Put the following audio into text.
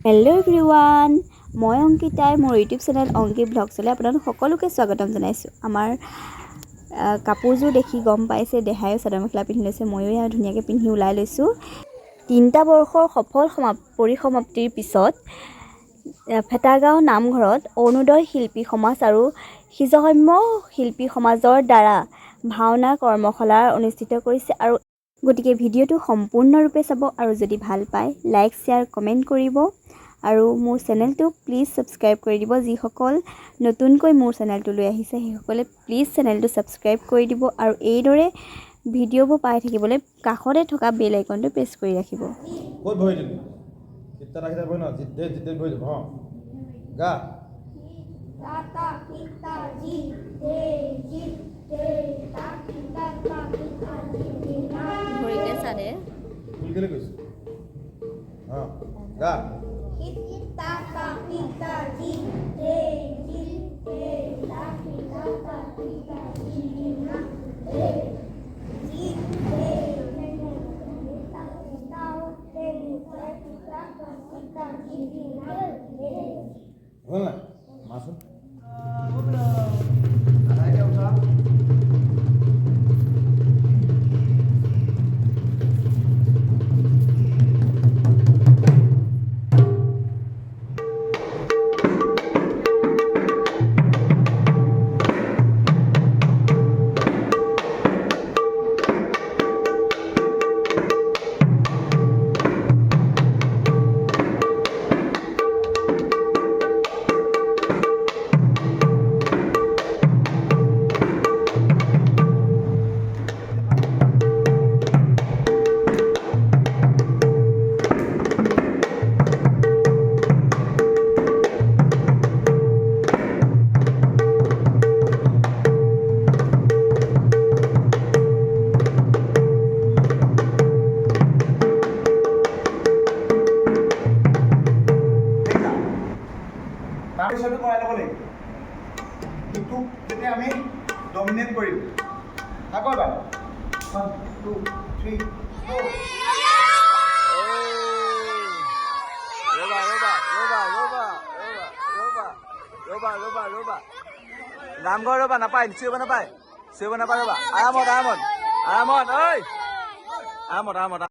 Hello' everyone, মই অংকিতাই মোৰ YouTube channel অংকি ব্লগছলৈ আপোনালোক সকলোকে স্বাগতম জনাইছোঁ। আমাৰ কাপোৰযোৰ দেখি গম পাইছে, দেহায়ো চাদৰ মেখেলা পিন্ধি লৈছে, ময়ো এয়া ধুনীয়াকৈ পিন্ধি ওলাই লৈছোঁ। 3টা বৰ্ষৰ সফল পৰিসমাপ্তিৰ পিছত ভেটাগাঁও নামঘৰত অৰুণোদয় শিল্পী সমাজ আৰু সিজসম্য শিল্পী সমাজৰ দ্বাৰা ভাওনা কৰ্মশালা অনুষ্ঠিত কৰিছে। আৰু গতিকে ভিডিঅ'টো সম্পূৰ্ণৰূপে চাব আৰু যদি ভাল পায় লাইক শ্বেয়াৰ কমেণ্ট কৰিব আৰু মোৰ চেনেলটো প্লিজ ছাবস্ক্ৰাইব কৰি দিব। যিসকল নতুনকৈ মোৰ চেনেলটোলৈ আহিছে সেইসকলে প্লিজ চেনেলটো ছাবস্ক্ৰাইব কৰি দিব আৰু এইদৰে ভিডিঅ'বোৰ পাই থাকিবলৈ কাষতে থকা বেল আইকনটো প্ৰেছ কৰি ৰাখিব। ক'ত বহি দিলি? কিতা ৰাখিলে বহি ন? জিতে বহি যাব। গা তাতা পিতা জি দে জিতে তা পিতা তা পিতা জি না ভৰিকে চাদে ভুল কেলে কৈছ? গা তাতা পিতা জি দে জিতে তা পিতা তা পিতা জি না দে জিতে তা পিতা তে পিতা তা পিতা জি না দে হ'ল না মাছুন তাৰপিছতো কৰাই ল'ব লাগিব। ইটোক যেতিয়া আমি ডমিনেট কৰিম আকৌ এবাৰ 1 2 3 নামঘৰ ৰ'বা, নাপায় চিঞৰিব নাপায় ৰ'বা, আৰামত ঐ আৰামত